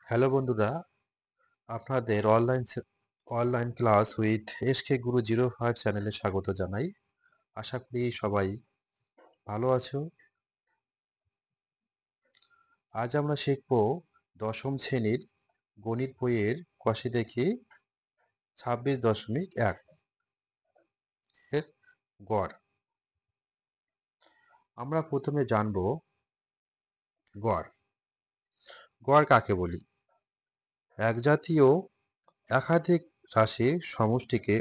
Hello বন্ধুরা, আপনাদের online class with SK গুরু 05 চ্যানেলে স্বাগত জানাই। আশা করি সবাই ভালো আছো। আজ আমরা শিখব দশম শ্রেণীর গণিত বইয়ের কষে দেখি 26.1 এর গড়। আমরা প্রথমে জানব গড়। গড় কাকে বলি? এক জাতীয় একাধিক রাশির সমষ্টিকে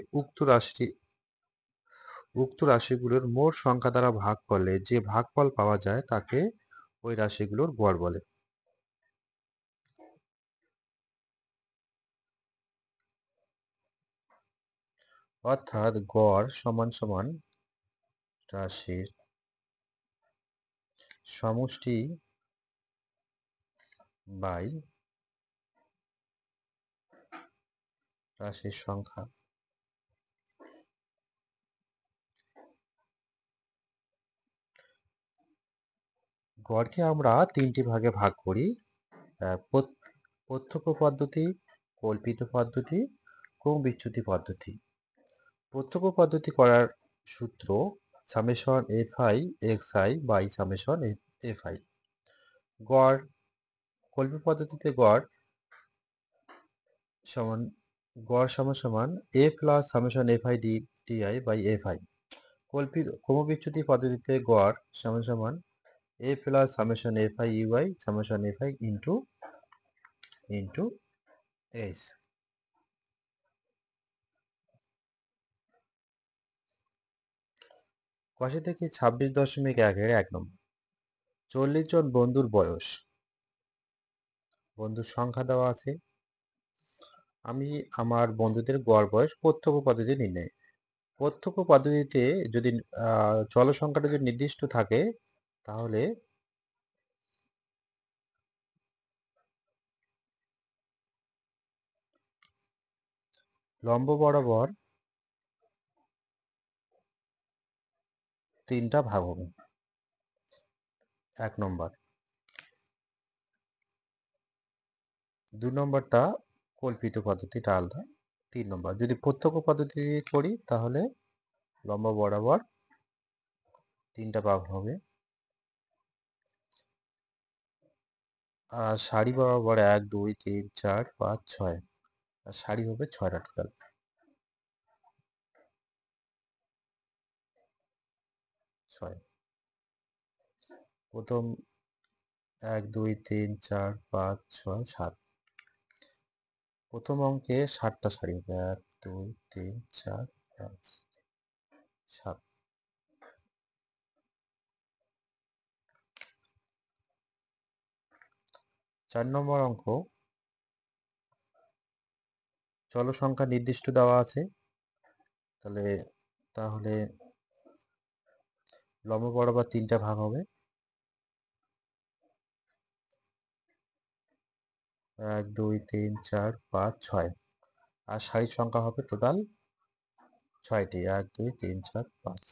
উক্ত রাশিগুলোর মোট সংখ্যা দ্বারা ভাগ করলে যে ভাগফল পাওয়া যায় তাকে ওই রাশিগুলোর গড় বলে। অর্থাৎ গড় সমান সমান রাশির সমষ্টি বাই রাশির সংখ্যা। গড়কে আমরা তিনটি ভাগে ভাগ করি: প্রত্যক্ষ পদ্ধতি, কল্পিত পদ্ধতি, ক্রম বিচ্যুতি পদ্ধতি। প্রত্যক্ষ পদ্ধতি করার সূত্র summation F I X I by summation F I. গড় কল্পিত পদ্ধতিতে সমান গড় সমান সমান A plus summation F I D I by F I. ক্রমবিচ্যুতি পদ্ধতিতে গড় সমান সমান A plus summation F I U I summation F I into S. কষে থেকে 26.1-এর 1 নম্বর। 40 জন বন্ধুর বয়স। বন্ধুর সংখ্যা দেওয়া আছে। আমি আমার বন্ধুদের গড় বয়স প্রত্যক্ষ পদ্ধতি নির্ণয়। প্রত্যক্ষ পদ্ধতিতে যদি চল সংখ্যাটা যদি নির্দিষ্ট থাকে তাহলে লম্ব বরাবর 3টা ভাগ হবে। 1 নম্বর। 2 নম্বরটা কল্পিত পদ্ধতিটা আলাদা। 3 নম্বর। যদি প্রত্যক্ষ পদ্ধতি করি তাহলে লম্ব বরাবর 3টা ভাগ হবে। আর সারি বরাবর 1 2 3 4 5 6। আর সারি হবে 6টা টোটাল। 6। প্রথম 1 2 3 4 5 6 7। প্রথম অঙ্কে 7টা সারি হবে। 1 2 3 4 5 7। 4 নম্বর অঙ্ক চল সংখ্যা নির্দিষ্ট দেওয়া আছে। তাহলে লম্ব বরাবর 3টা ভাগ হবে। 1 2 3 4 5 6। আর সারির সংখ্যা হবে টোটাল 6টি। 1 2 3 4 5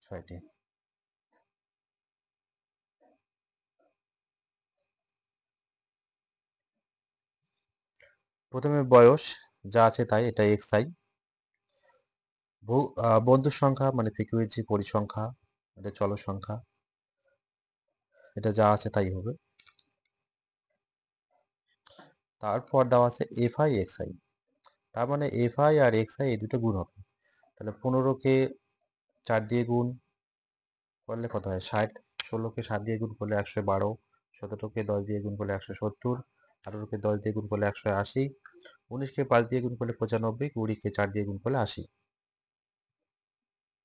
6টি। প্রথমে বয়স যা আছে তাই, এটা এক্স আই। বন্ধুর সংখ্যা মানে ফ্রিকুয়েন্সি পরিসংখ্যা, এটা চল সংখ্যা, এটা যা আছে তাই হবে। তারপর দেওয়া আছে এফ আই এক্স আই, তার মানে এফ আই আর এক্স আই এই দুটো গুণ হবে। তাহলে 15কে 4 দিয়ে গুণ করলে কত হয়? 60। 16কে 7 দিয়ে গুণ করলে 112। 17কে 10 দিয়ে গুণ করলে 170। 18কে 10 দিয়ে গুণ করলে 180। 19কে 5 দিয়ে গুণ করলে 95। 20কে 4 দিয়ে গুণ করলে 80।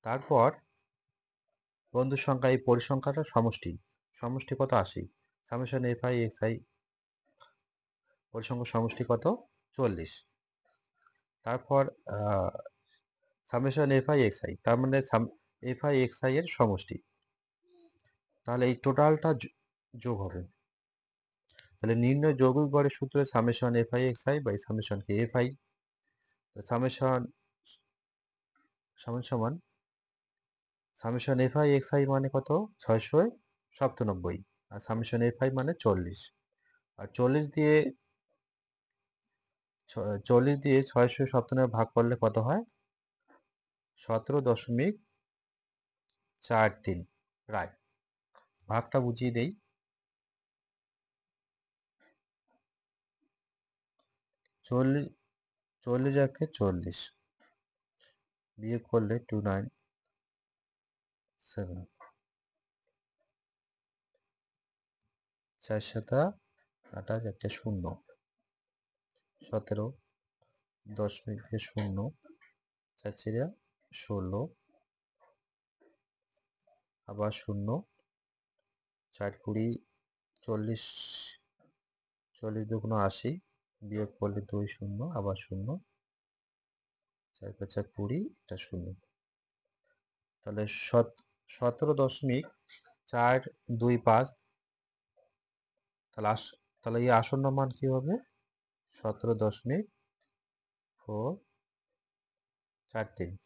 তারপর বন্ধুর সংখ্যা, এই পরিসংখ্যাটা সমষ্টি। সমষ্টি কত? 80। Summation F I X I পরিসংখ্যার সমষ্টি কত? 40। তারপর summation F I X I, তার মানে এফ আই এক্স আই এর সমষ্টি। তাহলে এই টোটালটা যোগ হবে। তাহলে নির্ণয় যৌগিক গড়ের সূত্র summation F I X I by summation কে এফ আই। সামেশন সমান সমান summation F I X I মানে কত? 697। আর সামেশন এফ আই মানে 40। আর 40 দিয়ে 657 ভাগ করলে কত হয়? 17.43। রাইট। ভাগটা বুঝিয়ে দেই। 40 বিয়োগ করলে 297, 4×7 = 28, একটা শূন্য, 17.0, 4×4 = 16, আবার শূন্য, 4×20 40, 40×2 = 80, বিয়োগ করলে 2 শূন্য, আবার শূন্য, 4×5 = 20, এটা শূন্য। তাহলে 17.425। তাহলে এই আসন্ন মান কি হবে? 17.443।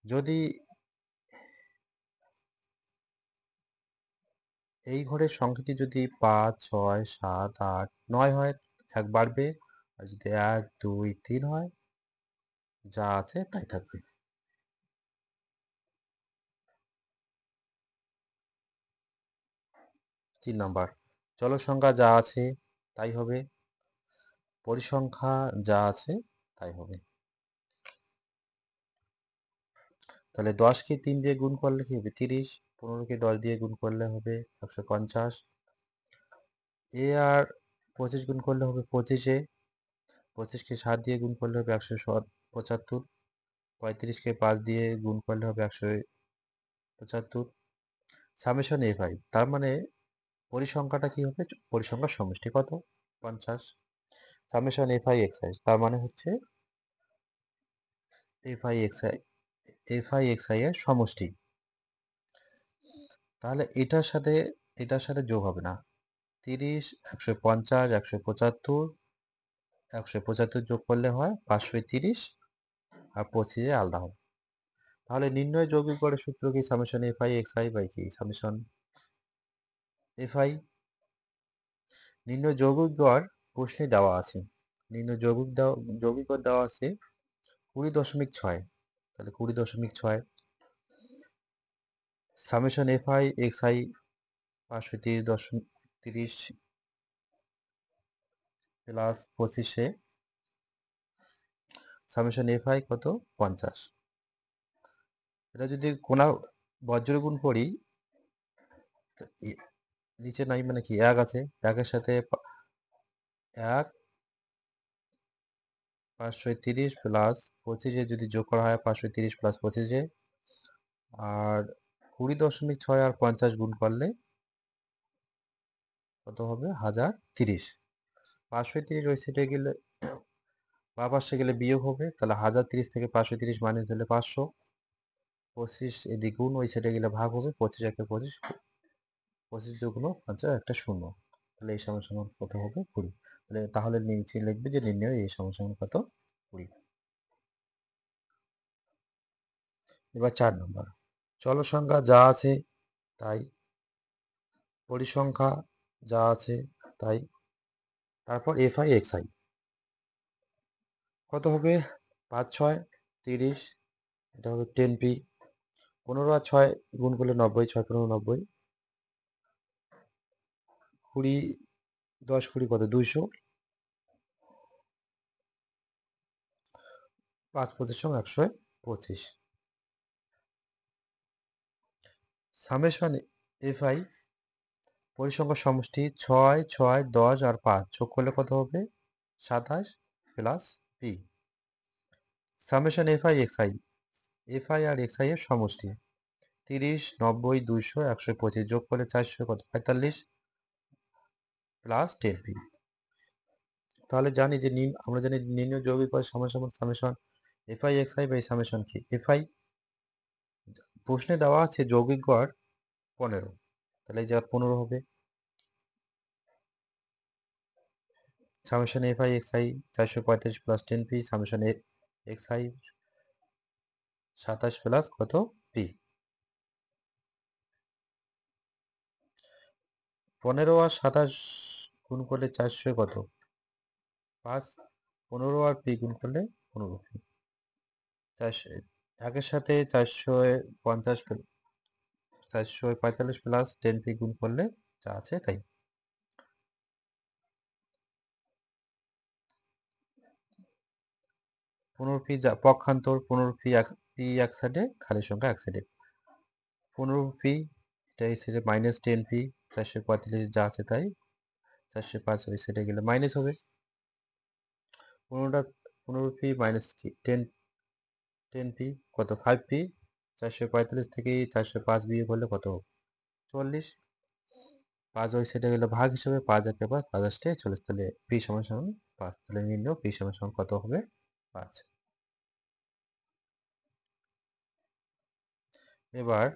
যদি এই ঘরের সংখ্যাটি যদি 5, 6, 7, 8, 9 হয়, 1 বাড়বে। আর যদি 1, 2, 3 হয়, যা আছে তাই থাকবে। 3 নাম্বার, চলক সংখ্যা যা আছে তাই হবে, পরিসংখ্যা যা আছে তাই হবে। তাহলে 10কে 3 দিয়ে গুণ করলে কি হবে? 30। 15কে 10 দিয়ে গুণ করলে হবে 150। এ আর 25 গুণ করলে হবে 25। 25কে 7 দিয়ে গুণ করলে হবে 175। 35কে 5 দিয়ে গুণ করলে হবে 175। সামেশন FI, তার মানে পরিসংখ্যাটা কি হবে? পরিসংখ্যার সমষ্টি কত? 50। সামেশন FI/XI, তার মানে হচ্ছে FI/XI এর সমষ্টি। তাহলে এটার সাথে যোগ হবে না। 30, 150, 175, 175 যোগ করলে হয় 530, আর 25 আলাদা হবে। তাহলে নির্ণয় যৌগিক গড়ের সূত্র কি? সামেশন FI/XI বাই কি? Summation FI। নির্ণয় যৌগিক গড় প্রশ্নে দেওয়া আছে। নির্ণয় যৌগিক গড় দেওয়া আছে 20.6। তাহলে 20.6 summation FI/XI 530 plus 25 summation FI কত? 50। এটা যদি কোনা বজ্র গুণ করি, নিচে নাই মানে কি 1 আছে, 1-এর সাথে 1 530 প্লাস 25 যদি যোগ করা হয় 530 প্লাস 25, আর 20.6 আর 50 গুণ করলে কত হবে? 1030। 530 ওই সাইডে গেলে বা পাশে গেলে বিয়োগ হবে, তাহলে 1030 থেকে 530 মাইনাস হলে 500। 25 এদিক গুণ, ওই সাইডে গেলে ভাগ হবে, 25 × 25, 25 দুগুণ 50, একটা শূন্য। তাহলে এই সমান কত হবে? 20। তাহলে নিচে লিখবে যে নির্ণয় এই সমান কত? 20। এবার 4 নম্বর, চলক সংখ্যা যা আছে তাই, পরিসংখ্যা যা আছে তাই, তারপর FI/XI কত হবে? 5, 6, 30, এটা হবে 10p। 15 আর 6 গুণ করলে 90, 6×15 = 90। 20, 10, 20 কত? 200। 5, 25 = 125। সামেশন FI পরিসংখ্যার সমষ্টি 6, 6, 10 আর 5 যোগ করলে কত হবে? 27 প্লাস p। সামেশন FI আর XI এর সমষ্টি 30, 90, 200, 125 যোগ করলে 400 কত? 45 প্লাস 10p। তাহলে জানি যে আমরা জানি নির্ণয় যৌগিক গড় সমান সমান সামেশন FI/XI বাই সামেশন কি? FI। প্রশ্নে দেওয়া আছে যৌগিক গড় 15, তাহলে এই জায়গা 15 হবে। Summation FI/XI 435 plus 10p, summation XI 27 plus কত? p। 15 আর 27 গুণ করলে 400 কত? 5। 15 আর পি গুণ করলে 15 পি। 400 একের সাথে 450 445 প্লাস 10 পি গুণ করলে যা আছে তাই। 15 পি পক্ষান্তর, 15 পি এক সাইডে, খালি সংখ্যা এক সাইডে। 15 পি এটা এই সাইডে মাইনাস 10 পি, 445 যা আছে তাই। 405 ওই সাইডে গেলে মাইনাস হবে। 15 পি মাইনাস কি 10 পি কত? 5 পি। 445 থেকে 405 বিয়োগ করলে কত হবে? 44। 5 ওই সাইডে গেলে ভাগ হিসেবে 5 একে 5, 5 আসতে 40, তাহলে পি সমান সমান 5। তাহলে নির্ণয় পি সমান সমান কত হবে? 5। এবার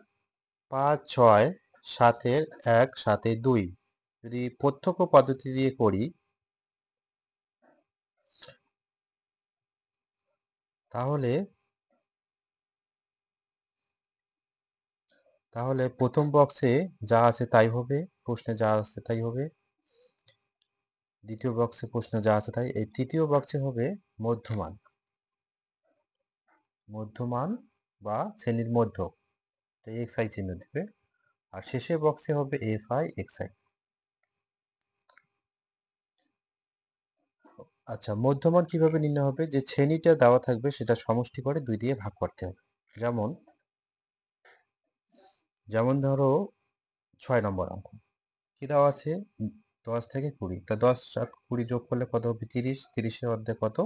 5, 6, 7-এর 1, 7-এর 2 যদি প্রত্যক্ষ পদ্ধতি দিয়ে করি তাহলে প্রথম বক্সে যা আছে তাই হবে, প্রশ্নে যা আছে তাই হবে। দ্বিতীয় বক্সে প্রশ্নে যা আছে তাই। এই তৃতীয় বক্সে হবে মধ্যমান বা শ্রেণীর মধ্যক, তাই এক্স আই চিহ্ন দিবে। আর শেষের বক্সে হবে এফ আই এক্স আই। আচ্ছা, মধ্যমান কিভাবে নির্ণয় হবে? যে শ্রেণীটা দেওয়া থাকবে সেটা সমষ্টি করে 2 দিয়ে ভাগ করতে হবে। যেমন ধরো 6 নম্বর অঙ্ক কি দেওয়া আছে? 10 থেকে 20, তা 10 আর 20 যোগ করলে কত হবে? 30। 30-এর অর্ধেক কত?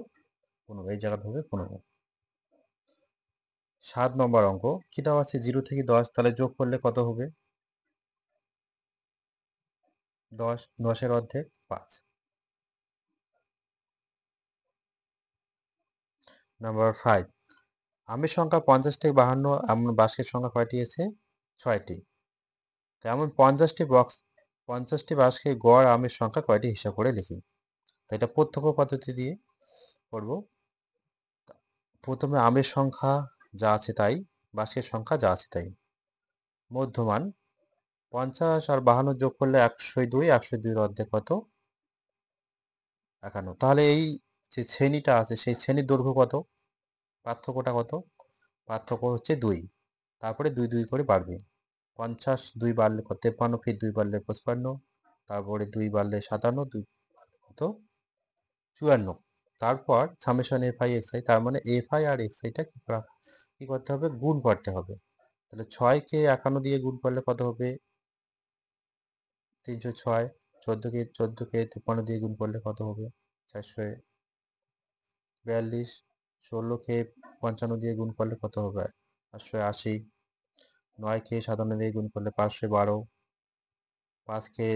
15। এই জায়গাতে হবে 15। 7 নম্বর অঙ্ক কি দেওয়া আছে? 0 থেকে 10, তাহলে যোগ করলে কত হবে? 10। 10-এর অর্ধেক 5। নাম্বার 5, আমের সংখ্যা 50 থেকে 52, এমন বাস্কের সংখ্যা কয়টি আছে? 6টি। তেমন 50টি বাস্কে গড় আমের সংখ্যা কয়টি হিসাব করে লিখি। তো এটা প্রত্যক্ষ পদ্ধতি দিয়ে করব। প্রথমে আমের সংখ্যা যা আছে তাই, বাস্কের সংখ্যা যা আছে তাই। মধ্যমান 50 আর 52 যোগ করলে 102। 102-এর অর্ধেক কত? 51। তাহলে এই যে শ্রেণীটা আছে সেই শ্রেণীর দৈর্ঘ্য কত? পার্থক্যটা কত? পার্থক্য হচ্ছে 2। তারপরে 2 2 করে বাড়বে। 50 2 বাড়লে কত? 53, ফির 2 বাড়লে 55, তারপরে 2 বাড়লে 57, 2 কত? 54। তারপর summation F I X I, তার মানে এফ আই আর এক্স আইটা কি করতে হবে? গুণ করতে হবে। তাহলে 6-কে 51 দিয়ে গুণ করলে কত হবে? 306। 14-কে 53 দিয়ে গুণ করলে কত হবে? 442। 16-কে 55 দিয়ে গুণ করলে কত হবে? 580। 9-কে 57 দিয়ে গুণ করলে 512। 5-কে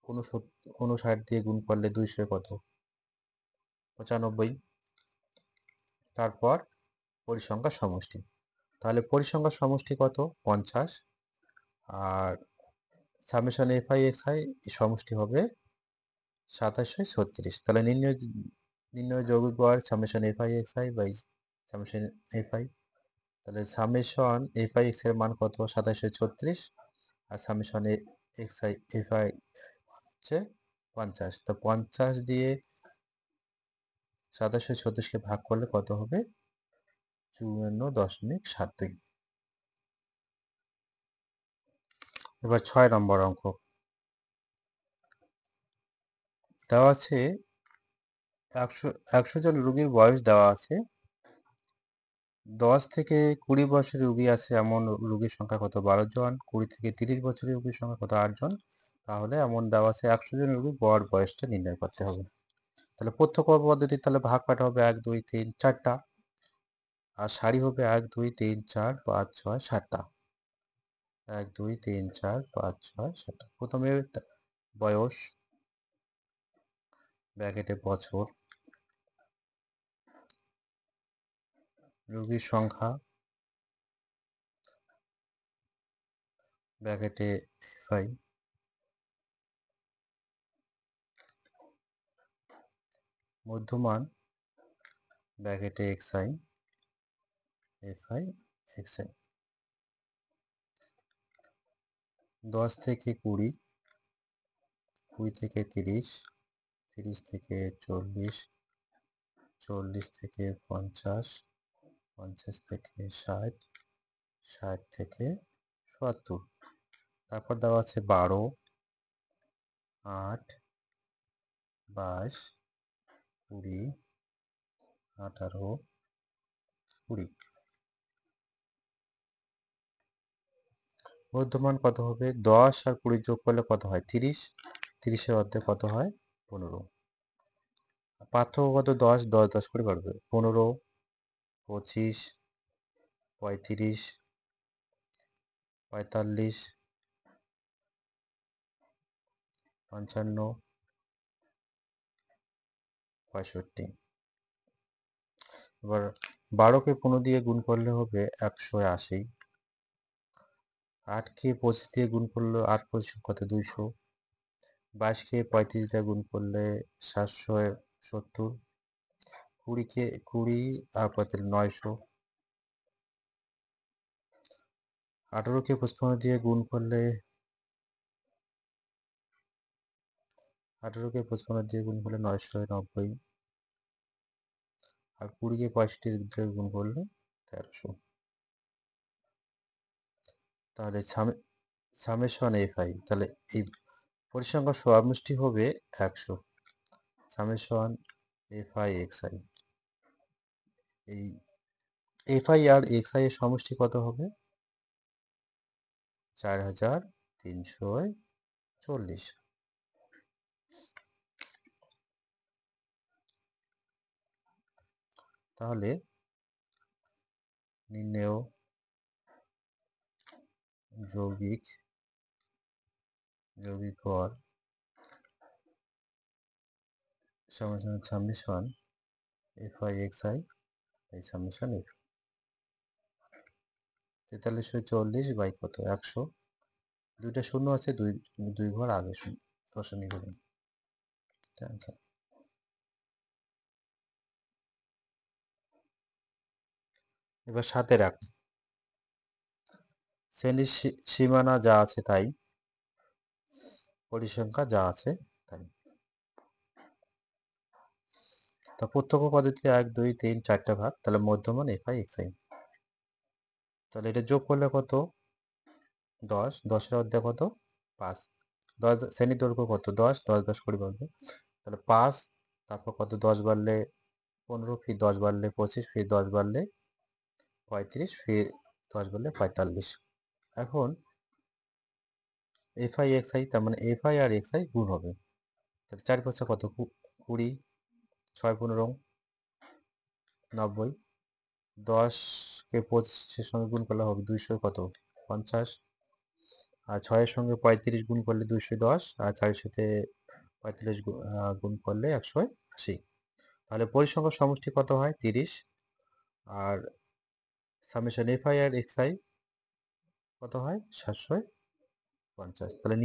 59 দিয়ে গুণ করলে 200 কত? 95। তারপর পরিসংখ্যার সমষ্টি। তাহলে পরিসংখ্যার সমষ্টি কত? 50। আর summation F I X I সমষ্টি হবে 2736। তাহলে নির্ণয় যৌগিক গড় summation F I X I by summation F I. তাহলে সামেশন এফ আই এক্স এর মান কত? 2736। আর summation X I F I হচ্ছে 50। তো 50 দিয়ে 2736-কে ভাগ করলে কত হবে? 54.72। এবার 6 নম্বর অঙ্ক দেওয়া আছে। 100 জন রোগীর বয়স দেওয়া আছে। 10 থেকে 20 বছরের রোগী আছে এমন রোগীর সংখ্যা কত? 12 জন। 20 থেকে 30 বছরের রোগীর সংখ্যা কত? 8 জন। তাহলে এমন দেওয়া আছে 100 জন রোগীর গড় বয়সটা নির্ণয় করতে হবে। তাহলে প্রত্যক্ষ পদ্ধতি, তাহলে ভাগ কাটা হবে 1 2 3 4টা, আর সারি হবে 1 2 3 4 5 6 7টা। 1 2 3 4 5 6 7টা। প্রথমে বয়স ব্র্যাকেটে বছর, রোগীর সংখ্যা ব্র্যাকেটে এফআই, মধ্যমান ব্র্যাকেটে এক্সআই, এফআই এক্সআই। 10 থেকে 20 20 থেকে 30, 30 থেকে 40, 40 থেকে 50, 50 থেকে 60, 60 থেকে 70। তারপর দেওয়া আছে 12, 8, 22, 20, 18, 20। মধ্যমান কত হবে? 10 আর 20 যোগ করলে কত হয়? 30, 30-এর অর্ধেক কত হয়? 15। পার্থক্য কত? 10, 10 10 করে বাড়বে। 15, 25, 35, 45, 55, 65। এবার 12কে 15 দিয়ে গুণ করলে হবে 180। 8কে 25 দিয়ে গুণ করলে 8 25 কত? 200। 22কে 35 দিয়ে গুণ করলে 770। 20কে 20 আর 35 900। 18কে 55 দিয়ে গুণ করলে 18কে 55 দিয়ে গুণ করলে 990। আর 20কে 65 দিয়ে গুণ করলে 1300। তাহলে সামেশন এফআই, তাহলে এই পরিসংখ্যান সমষ্টি হবে 100। সামেশন এফআই এক্সআই, এই এফআই আর এক্সআই এর সমষ্টি কত হবে? 4340। তাহলে নির্ণেয় যৌগিক গড় সামেশন এফআই এক্সআই এই সামেশন এফ। 4340 বাই কত? 100। দুইটা শূন্য আছে, দুই ঘর আগে শূন্য, দশমিক হবে। এবার সাথে রাখ, শ্রেণীর সীমানা যা আছে তাই, পরিসংখ্যা যা আছে তাই। তা প্রত্যক্ষ পদ্ধতি 1 2 3 4টা ভাগ, তাহলে মধ্যমান এফআই এক্সআই। তাহলে এটা যোগ করলে কত? 10, 10-এর অর্ধেক কত? 5। 10 শ্রেণীর দৈর্ঘ্য কত? 10, 10 10 করে বাড়বে। তাহলে 5, তারপর কত? 10 বাড়লে 15, ফির 10 বাড়লে 25, ফির 10 বাড়লে 35, ফির 10 বাড়লে 45। এখন এফআই এক্সআই, তার মানে এফআই আর এক্সআই গুণ হবে। তাহলে 4 5 কত? 20, 6 15 90। 10কে 25-এর সঙ্গে গুণ করলে হবে 200 কত? 50। আর 6-এর সঙ্গে 35 গুণ করলে 210, আর 4-এর সাথে 45 গুণ করলে 180। তাহলে পরিসংখ্যান সমষ্টি কত হয়? 30। আর সামেশন এফআই আর এক্সআই কত হয়? 750। তাহলে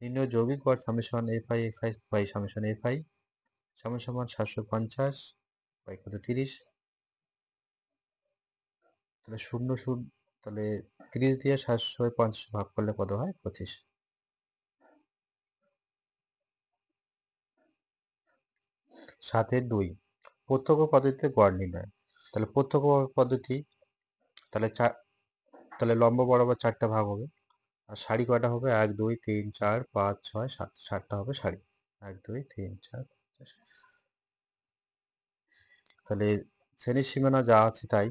নির্ণয় যৌগিক গড় summation FI XI by summation FI সমান সমান 750 বাই কত? 30। তাহলে 0 তাহলে 30 দিয়ে 750 ভাগ করলে কত হয়? 25। সাথে 2, প্রত্যক্ষ পদ্ধতিতে গড় নির্ণয়। তাহলে প্রত্যক্ষ পদ্ধতি, তাহলে তাহলে লম্ব বরাবর 4টা ভাগ হবে। আর সারি কয়টা হবে? 1 2 3 4 5 6 7, 7টা হবে সারি। 1 2 3 4 5। তাহলে শ্রেণীর সীমানা যা আছে তাই,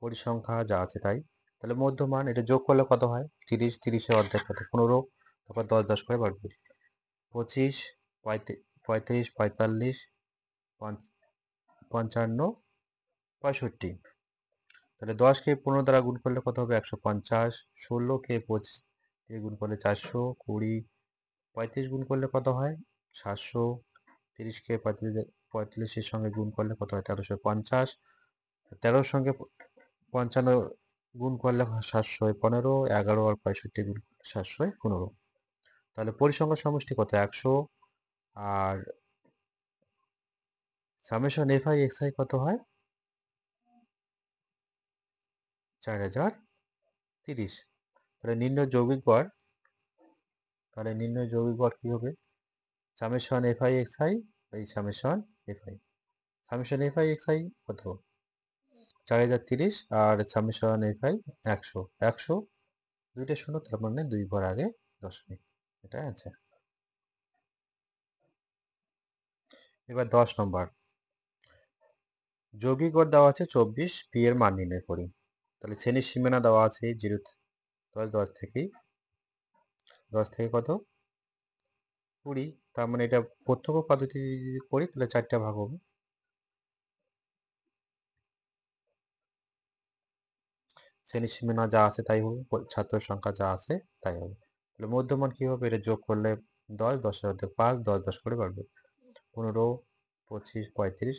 পরিসংখ্যা যা আছে তাই। তাহলে মধ্যমান, এটা যোগ করলে কত হয়? 30, 30-এর অর্ধেক কত? 15, তারপর 10 10 করে বাড়বে। 25, 35, 45, 55, 65। তাহলে 10কে 15 দ্বারা গুণ করলে কত হবে? 150। 16কে 25 দিয়ে গুণ করলে 400। 20, 35 গুণ করলে কত হয়? 700। 30কে 45-এর সঙ্গে গুণ করলে কত হয়? 1350। 13-এর সঙ্গে 55 গুণ করলে হয় 715। 11 আর 65 গুণ করলে 715। তাহলে পরিসংখ্যান সমষ্টি কত? 100। আর সামেশন এফআই এক্সআই কত হয়? 4030। তাহলে নির্ণয় যৌগিক গড় তাহলে নির্ণয় যৌগিক গড় কি হবে? Summation F I X I এই summation F I. Summation F I X I কত? 4030 আর সামেশন এফ আই 100। 100 দুইটা শূন্য, তার মানে 2 ঘর আগে দশমিক। এটা অ্যান্সার। এবার 10 নম্বর। যৌগিক গড় দেওয়া আছে 24, পি এর মান নির্ণয় করি। তাহলে শ্রেণীর সীমানা দেওয়া আছে 0 10 থেকে কত 20। তার মানে এটা প্রত্যক্ষ পদ্ধতি যদি করি তাহলে 4টা ভাগ হবে। শ্রেণীর সীমানা যা আছে তাই হবে, ছাত্র সংখ্যা যা আছে তাই হবে। তাহলে মধ্যমান কি হবে? এটা যোগ করলে 10, 10 এর অর্ধেক 5, 10 10 করে বাড়বে। 15, 25, 35,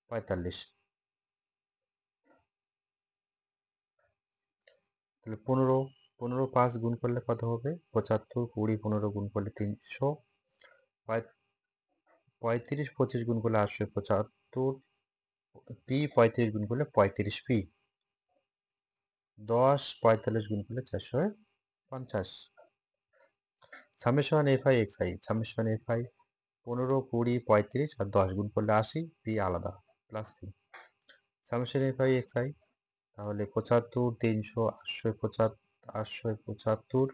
45। তাহলে 15 5 গুণ করলে কত হবে? 75, 20 15 গুণ করলে 300, 35 25 গুণ করলে 875, পি 35 গুণ করলে 35 পি, 10 45 গুণ করলে 450। Summation F I X I, summation F I 15 20 35 আর 10 গুণ করলে 80, পি আলাদা plus P. Summation F I X I তাহলে 75 300 875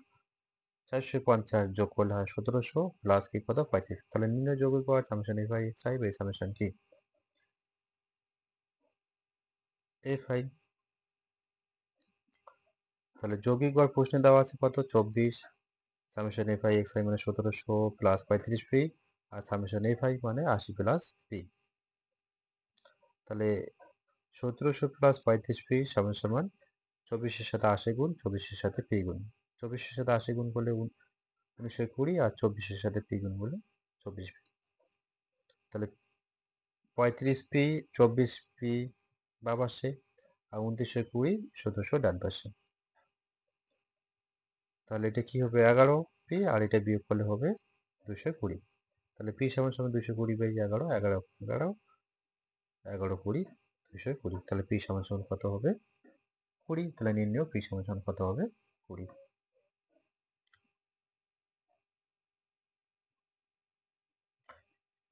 450 যোগ করলে হয় 1700 প্লাস কি কত 35। তাহলে নির্ণয় যৌগিক গড় summation F I X I by summation কি এফ আই। তাহলে যৌগিক গড় প্রশ্নে দেওয়া আছে কত? 24। Summation F I X I মানে 1700 প্লাস 35 পি, আর সামেশন এফ আই মানে 80 প্লাস পি। তাহলে 1700 প্লাস 35 পি সমান সমান 24-এর সাথে 80 গুণ, 24-এর সাথে পি গুণ। 24-এর সাথে 80 গুণ করলে 1920, আর 24-এর সাথে পি গুণ করলে 24 পি। তাহলে 35 পি 24 পি বা পাশে, আর 2920 1700 ডান পাশে। তাহলে এটা কি হবে? 11 পি, আর এটা বিয়োগ করলে হবে 220। তাহলে পি সমান সমান 220 বাই 11, 11 11 11 20 220। তাহলে পি সমান সমান কত হবে? 20। তাহলে নির্ণয় পি সমান সমান কত হবে? 20।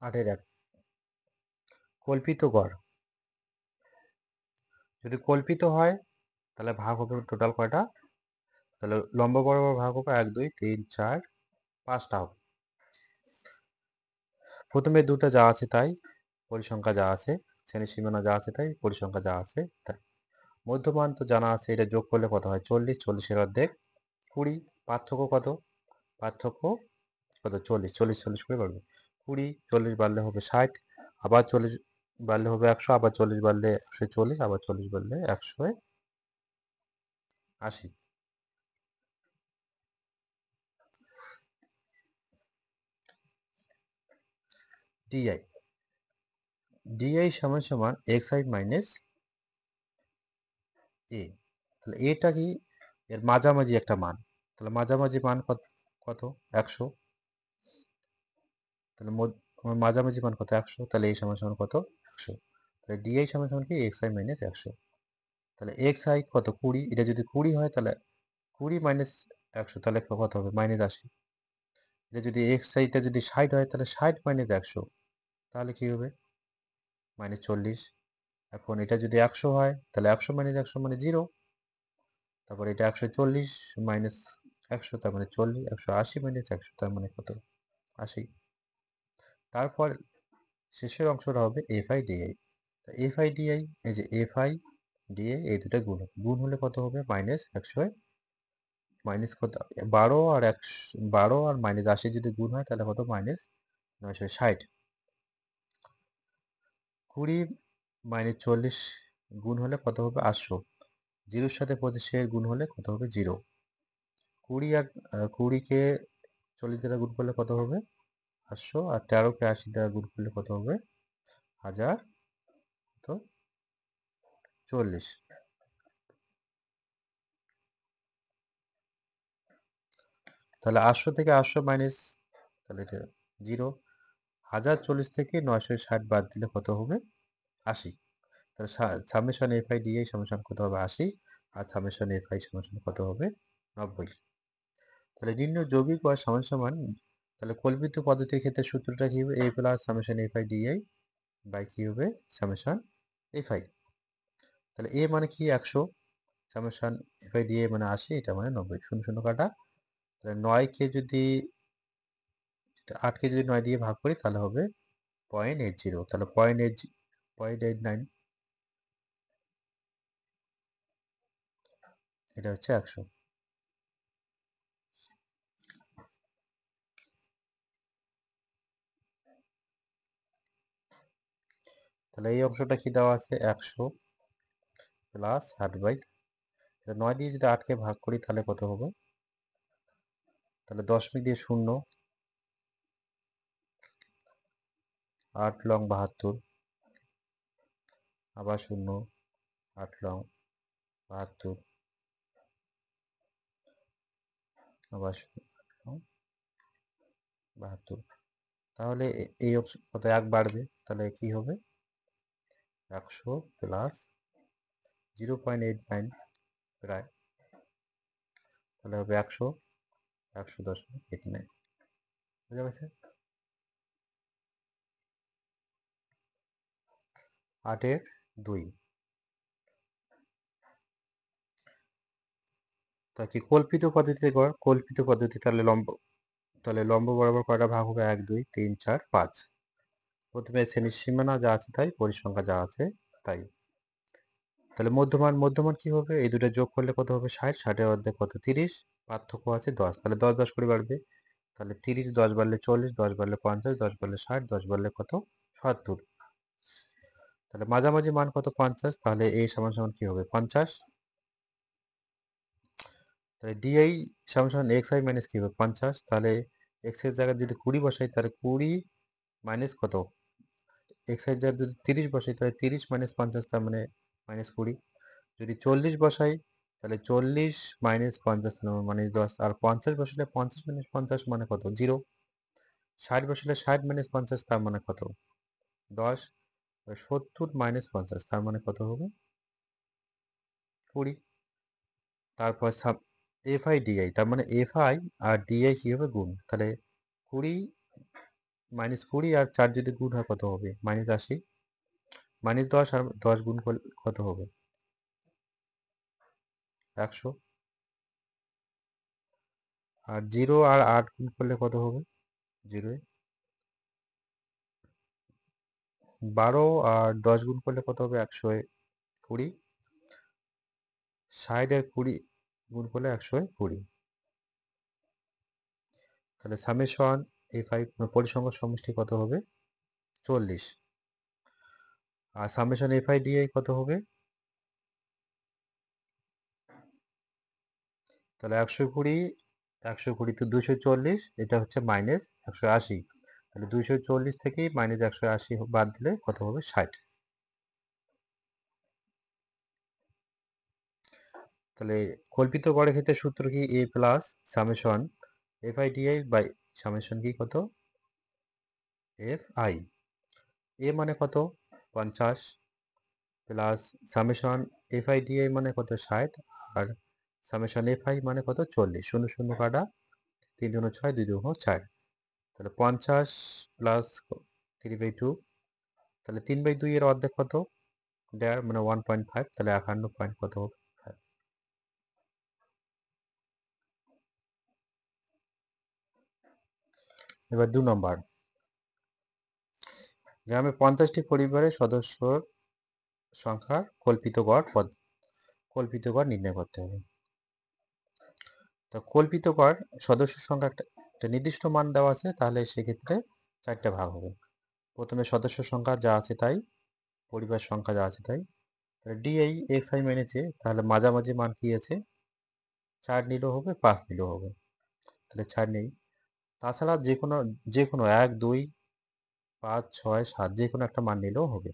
8-এর 1 কল্পিত গড়। যদি কল্পিত হয় তাহলে ভাগ হবে টোটাল কয়টা? তাহলে লম্ব বরাবর ভাগ হবে 1 2 3 4 5টা হবে। প্রথমে দুটো যা আছে তাই, পরিসংখ্যা যা আছে, শ্রেণীর সীমানা যা আছে তাই, পরিসংখ্যা যা আছে তাই। মধ্যমান তো জানা আছে, এটা যোগ করলে কত হয়? 40, 40-এর অর্ধেক 20। পার্থক্য কত? পার্থক্য কত? 40, 40 40 করে বাড়বে। 20 40 বাড়লে হবে 60, আবার 40 বাড়লে হবে 100, আবার 40 বাড়লে 140, আবার 40 বাড়লে 180। ডিআই, ডিআই সমান সমান এক্স আই মাইনাস এ। তাহলে এটা কি? এর মাঝামাঝি একটা মান। তাহলে মাঝামাঝি মান কত? কত? 100। তাহলে মাঝামাঝি মান কত? 100। তাহলে এই সমান সমান কত? 100। তাহলে ডিআই সমান সমান কি? X I minus 100। তাহলে এক্স আই কত? 20। এটা যদি 20 হয় তাহলে 20 মাইনাস 100 তাহলে কত হবে? মাইনাস 80। এটা যদি এক্স আইটা যদি 60 হয় তাহলে 60 মাইনাস 100 তাহলে কি হবে? মাইনাস 40। এখন এটা যদি 100 হয় তাহলে 100 মাইনাস 100 মানে 0। তারপর এটা 140 মাইনাস 100 তার মানে 40, 180 মাইনাস 100 তার মানে কত? 80। তারপর শেষের অংশটা হবে F I DI. F I DI, এই যে এফ আই ডিআই এই দুটো গুণ হবে। গুণ হলে কত হবে? মাইনাস 100 মাইনাস কত? 12 আর 12 আর মাইনাস 80 যদি গুণ হয় তাহলে কত? মাইনাস 960। 20 মাইনাস 40 গুণ হলে কত হবে? 800। 0-এর সাথে 25-এর গুণ হলে কত হবে? 0। 20 আর 20-কে 40 দ্বারা গুণ করলে কত হবে? 800। আর 13-কে 80 দ্বারা গুণ করলে কত হবে? 1000 তো 40। তাহলে 800 থেকে 800 মাইনাস, তাহলে এটা 0। 1040 থেকে 960 বাদ দিলে কত হবে? 80। তাহলে সামেশন এফ আই ডিআই সমান কত হবে? 80। আর সামেশন এফ আই সমান কত হবে? 90। তাহলে নির্ণয় যৌগিক গড় সমান সমান, তাহলে কল্পিত পদ্ধতির ক্ষেত্রে সূত্রটা কি হবে? a plus summation F I DI by কি হবে সামেশন এফ আই। তাহলে a মানে কি 100, সামেশন এফ আই ডিআই মানে 80, এটা মানে 90, শূন্য শূন্য কাটা। তাহলে 9কে যদি 8কে যদি 9 দিয়ে ভাগ করি তাহলে হবে 0.80, তাহলে 0.89, এটা হচ্ছে 100। তাহলে এই অংশটা কি দেওয়া আছে? 100 প্লাস 8/, 9 দিয়ে যদি 8কে ভাগ করি তাহলে কত হবে? তাহলে 10 দিয়ে 0, 8 লং 72, আবার 0, 8 লং 72, আবার 72। তাহলে এই অপশন কত? 1 বাড়বে, তাহলে কি হবে? 100 প্লাস 0.89 প্রায়, তাহলে হবে 100.89। বুঝা গেছে? 8-এর 2। তা কি কল্পিত পদ্ধতিতে গড়? কল্পিত পদ্ধতি, তাহলে লম্ব বরাবর কয়টা ভাগ হবে? 1 2 3 4 5। প্রথমে শ্রেণীর সীমানা যা আছে তাই, পরিসংখ্যা যা আছে তাই। তাহলে মধ্যমান কি হবে? এই দুটো যোগ করলে কত হবে? 60, 60-এর অর্ধেক কত? 30, পার্থক্য আছে 10, তাহলে 10 10 করে বাড়বে। তাহলে 30, 10 বাড়লে 40, 10 বাড়লে 50, 10 বাড়লে 60, 10 বাড়লে কত? 70। তাহলে মাঝামাঝি মান কত? 50, তাহলে a সমান সমান কি হবে? 50। তাহলে ডিআই সমান সমান এক্স আই মাইনাস কি হবে? 50। তাহলে এক্স এর জায়গায় যদি 20 বসাই তাহলে 20 মাইনাস কত? এক্স এর জায়গায় যদি 30 বসাই তাহলে 30 মাইনাস 50, তার মানে মাইনাস 20। যদি 40 বসাই তাহলে 40 মাইনাস 50 মানে 10, আর 50 বসালে 50 মাইনাস 50 মানে কত? 0। 60 বসালে 60 মাইনাস 50 তার মানে কত? 10। 70 মাইনাস 50 তার মানে কত হবে? 20। তারপর এফ আই ডিআই, তার মানে এফ আই আর ডিআই কি হবে? গুণ। তাহলে 20 মাইনাস 20 আর 4 যদি গুণ হয় কত হবে? মাইনাস 80। মাইনাস 10 আর 10 গুণ করলে কত হবে? 100। আর 0 আর 8 গুণ করলে কত হবে? 0। 12 আর 10 গুণ করলে কত হবে? 120। 60 আর 20 গুণ করলে 120। তাহলে সামেশন এফ আই পরিসংখ্যার সমষ্টি কত হবে? 40। আর সামেশন এফ আই ডিআই কত হবে? তাহলে 120 তো 240, এটা হচ্ছে মাইনাস 180। তাহলে 240 থেকে মাইনাস 180 বাদ দিলে কত হবে? 60। তাহলে কল্পিত গড়ের ক্ষেত্রে সূত্র কি? A plus summation F I DI by summation কি কত? F I. এ মানে কত? 50 plus summation F I D I মানে কত? 60, আর সামেশন এফ আই মানে কত? 40, শূন্য শূন্য কাটা, 3 2 6, 2 2 4। তাহলে 50 প্লাস 3/2, তাহলে 3/2 এর অর্ধেক কত? দেড়, মানে 1.5, তাহলে 51 পয়েন্ট কত হবে? 5। এবার 2 নম্বর, গ্রামে 50টি পরিবারের সদস্যর সংখ্যার কল্পিত গড় নির্ণয় করতে হবে। তো কল্পিত গড় সদস্য সংখ্যা একটা নির্দিষ্ট মান দেওয়া আছে, তাহলে সেক্ষেত্রে 4টে ভাগ হবে। প্রথমে সদস্য সংখ্যা যা আছে তাই, পরিবার সংখ্যা যা আছে তাই। ডিআই এক্স আই মেনেছে, তাহলে মাঝামাঝি মান কি আছে? 4 নিলেও হবে, 5 নিলেও হবে, তাহলে 4 নেই। তাছাড়া যে কোনো 1 2 5 6 7 যে কোনো একটা মান নিলেও হবে।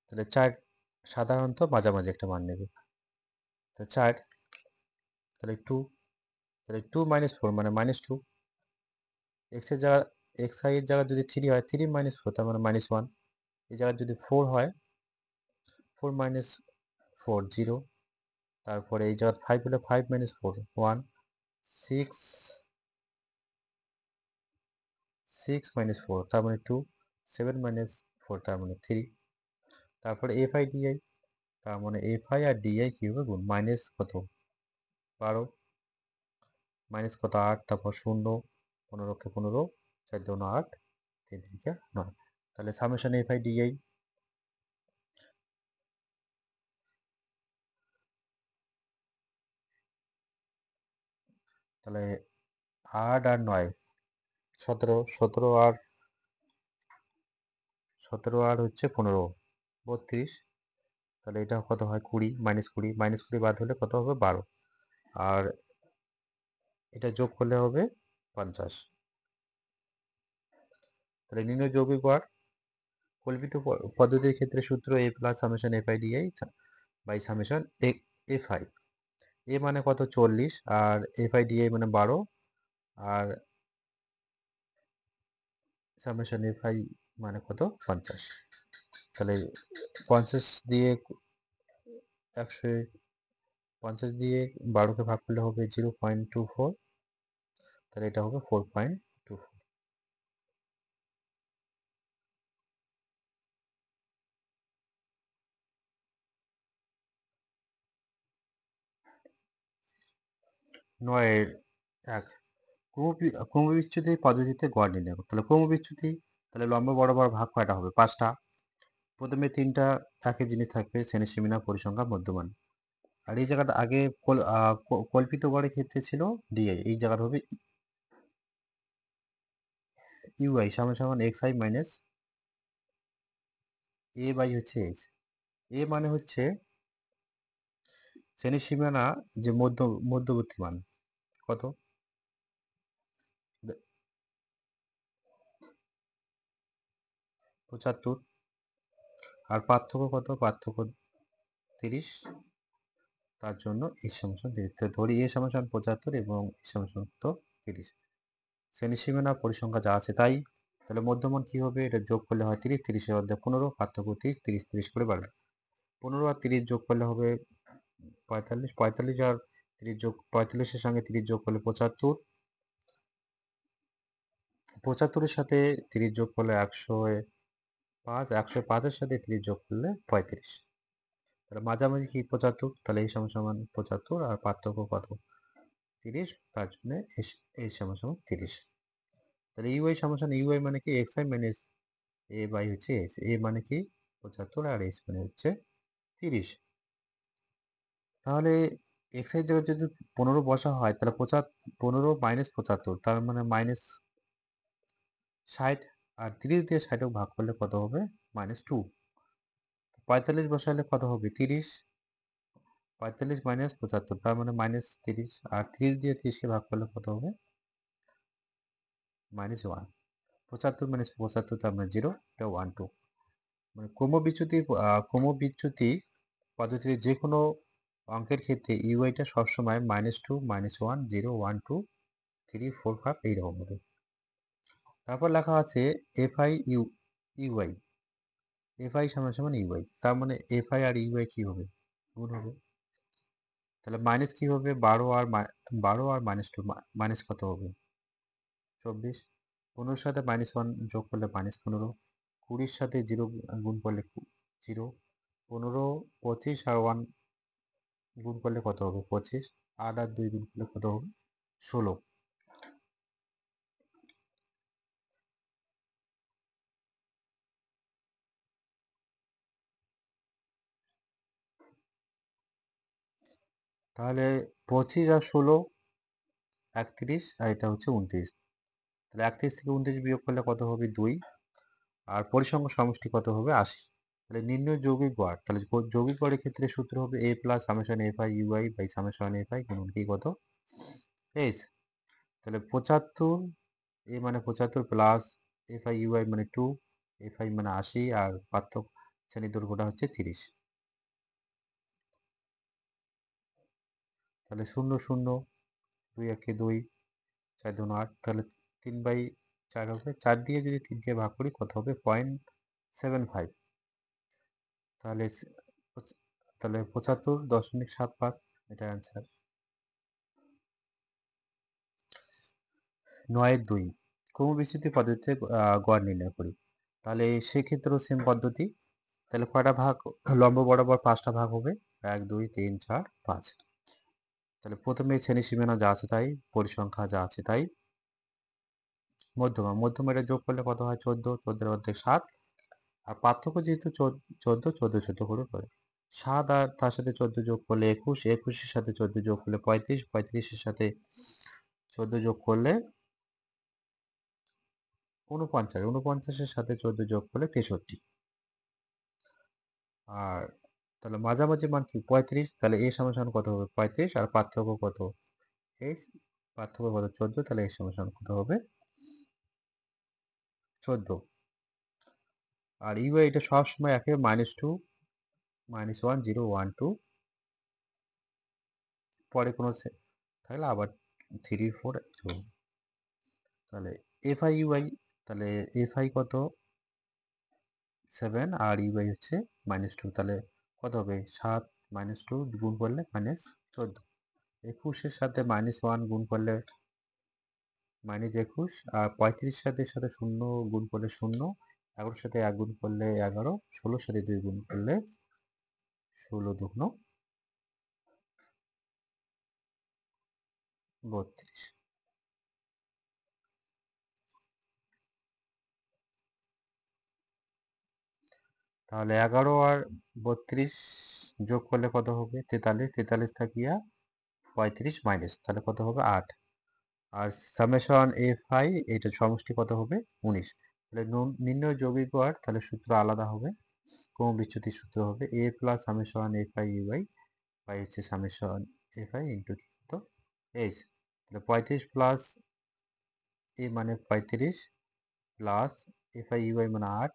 তাহলে 4 সাধারণত মাঝামাঝি একটা মান নেবে। তাহলে 4, তাহলে 2, তাহলে 2 মাইনাস 4 মানে -2। এক্স এর জায়গা এক্স আই এর জায়গায় যদি 3 হয়, 3 মাইনাস 4 তার মানে -1। এই জায়গায় যদি 4 হয়, 4 মাইনাস 4 0। তারপরে এই জায়গায় 5 হলে 5 minus 4 1। Six six minus four তার মানে টু, সেভেন মাইনাস ফোর তার মানে থ্রি। তারপরে এফ আই ডিআই, তার মানে এফ আই আর ডিআই কি হবে গুণ, মাইনাস কত 12, মাইনাস কত 8, তারপর শূন্য, 15কে 15, 4 2 8, 3 3 9। তাহলে সামেশন এফ আই ডিআই তাহলে 8 আর 9 17, 17 আর হচ্ছে 15 32। তাহলে এটা কত হয় 20, -20, -20 বাদ হলে কত হবে 12, আর এটা যোগ করলে হবে 50। তাহলে নির্ণয় যৌগিক ভর কল্পিত পদ্ধতির ক্ষেত্রে সূত্র A plus summation F I DI by summation F I. A মানে কত 40, আর এফ আই ডিআই মানে 12, আর সামেশন এফ আই মানে কত 50। তাহলে 50 দিয়ে 150 দিয়ে 12কে ভাগ করলে হবে 0.24, তাহলে এটা হবে 4.24। নয়ের এক, ক্রমবিচ্যুতি পদ্ধতিতে গড় নির্ণয় করো। তাহলে ক্রমবিচ্যুতি, তাহলে লম্ব বরাবর ভাগ কয়টা হবে 5টা। প্রথমে 3টা একই জিনিস থাকবে, শ্রেণী সীমানা পরিসংখ্যা মধ্যমান। আর এই জায়গাটা আগে কল্পিত গড়ের ক্ষেত্রে ছিল ডিআই, এই জায়গাটা হবে ইউআই সমান সমান X I minus A by হচ্ছে এইচ। এ মানে হচ্ছে শ্রেণী সীমানা যে মধ্যবর্তী মান কত 75, আর পার্থক্য কত, পার্থক্য 30, তার জন্য এ সমান 30। তো ধরি এ সমান 75 এবং এ সমান কত 30। শ্রেণী সীমানা পরিসংখ্যা যা আছে তাই। তাহলে মধ্যমান কি হবে, এটা যোগ করলে হয় 30, 30 এর মধ্যে 15, পার্থক্য 30, 30 30 করে বাড়বে। 15 আর 30 যোগ করলে হবে 45, 45 আর 30 যোগ, 45-এর সঙ্গে 30 যোগ করলে 75, 75-এর সাথে 30 যোগ করলে 105, 105-এর সাথে 30 যোগ করলে 35। তাহলে মাঝামাঝি কি 75, তাহলে এই সমান সমান 75, আর পার্থক্য কত 30, তার জন্য এই সমান সমান 30। তাহলে ইউআই সমান সমান ইউআই মানে কি X I minus A by হচ্ছে এস। এ মানে কি 75, আর এস মানে হচ্ছে 30। তাহলে এক্স এর জায়গায় যদি 15 বসা হয়, তাহলে 15 মাইনাস 75, তার মানে মাইনাস 60, আর 30 দিয়ে 60 ভাগ করলে কত হবে -2। 45 বসালে কত হবে 30, 45 মাইনাস 75, তার মানে -30, আর 30 দিয়ে 30কে ভাগ করলে কত হবে -1। 75 মাইনাস 75, তার মানে 0, এটা 1 2। মানে ক্রমবিচ্যুতি পদ্ধতির যে কোনো অঙ্কের ক্ষেত্রে ইউআইটা সবসময় -2, -1, 0, 1 2 3 4 5 এইরকম হবে। তারপর লেখা আছে F I UI, F I সমান সমান ইউআই, তার মানে এফ আই আর ইউআই কি হবে গুণ হবে। তাহলে মাইনাস কি হবে 12 আর -2, মাইনাস কত হবে 24, 15-এর সাথে -1 যোগ করলে -15, 20-এর সাথে 0 গুণ করলে 0, 15, 25 আর 1 গুণ করলে কত হবে 25, 8 আর 2 গুণ করলে কত হবে 16। তাহলে 25 আর 16 31, আর এটা হচ্ছে 29। তাহলে 31 থেকে 29 বিয়োগ করলে কত হবে 2, আর পরিসংখ্যান সমষ্টি কত হবে 80। তাহলে নির্ণয় যৌগিক গড়, তাহলে যৌগিক গড়ের ক্ষেত্রে সূত্র হবে A plus summation F I U I by summation F I গুণন কি কত এইচ। তাহলে 75, এ মানে 75 প্লাস এফ আই ইউআই মানে 2, এফ আই মানে 80, আর পার্থক্য শ্রেণী দৈর্ঘ্যটা হচ্ছে 30। তাহলে 0 0, 2 1 2, 4 2 8, তাহলে 3/4 হবে। 4 দিয়ে যদি 3কে ভাগ করি কত হবে 0.75। তাহলে তাহলে 75.75, এটা অ্যান্সার। 9 এর 2 ক্রমবিচ্যুতি পদ্ধতিতে গড় নির্ণয় করি। তাহলে সেক্ষেত্রেও সেম পদ্ধতি। তাহলে কয়টা ভাগ, লম্ব বরাবর 5টা ভাগ হবে, 1 2 3 4 5। তাহলে প্রথমে শ্রেণী সীমানা যা আছে তাই, পরিসংখ্যা যা আছে তাই, মধ্যমা এটা যোগ করলে কত হয় 14, 14 এর অর্ধেক 7। আর পার্থক্য যেহেতু 14 করে করে 7 আর তার সাথে 14 যোগ করলে 21, 21 এর সাথে 14 যোগ করলে 35, 35 এর সাথে 14 যোগ করলে 49, 49 এর সাথে 14 যোগ করলে 63। আর তাহলে মাঝামাঝি মান কি 35, তাহলে এ সমান কত হবে 35, আর পার্থক্য কত, এই পার্থক্য কত 14, তাহলে এ সমান কত হবে 14। আর ইউ এটা সবসময় একে -2 -1 0 1 2, পরে কোনো থাকলে আবার 3 4 2। তাহলে এফ আই ইউআই, তাহলে এফ আই কত 7 আর ইউআই হচ্ছে -2, তাহলে কত হবে 7 -2 গুণ করলে -14। 21 এর সাথে -1 গুণ করলে -21, আর 35 সাথে 0 গুণ করলে 0, 11 সাথে 1 গুণ করলে 11, 16 সাথে 2 গুণ করলে 16 2 32। তাহলে 11 আর 32 যোগ করলে কত হবে 43, 43 থাকিয়া 35 মাইনাস, তাহলে কত হবে 8। আর সামেশন এফ আই এটা সমষ্টি কত হবে 19। তাহলে নির্ণয় যৌগিক গড়, তাহলে সূত্র আলাদা হবে, ক্রমবিচ্যুতির সূত্র হবে A plus summation F I U I by হচ্ছে সামেশন এফ আই ইন্টু কি তো এইচ। তাহলে 35 প্লাস এ মানে 35 প্লাস এফ আই ইউআই মানে 8,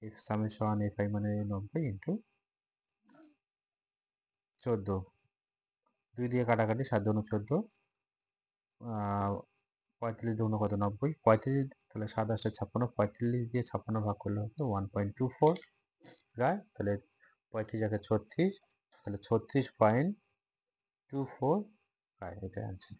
এফ সামেশন এফ আই মানে 90 ইন্টু 14, 2 দিয়ে কাটাকাটি 7 দুগুণ 14, 35 দুগুণ কত 90, 35 তাহলে 7 আসলে 56, 45 দিয়ে 56 ভাগ করলে হতো 1.24 রাইট। তাহলে 35 একে 36, তাহলে 36.24 রাইট, এটা অ্যান্সার।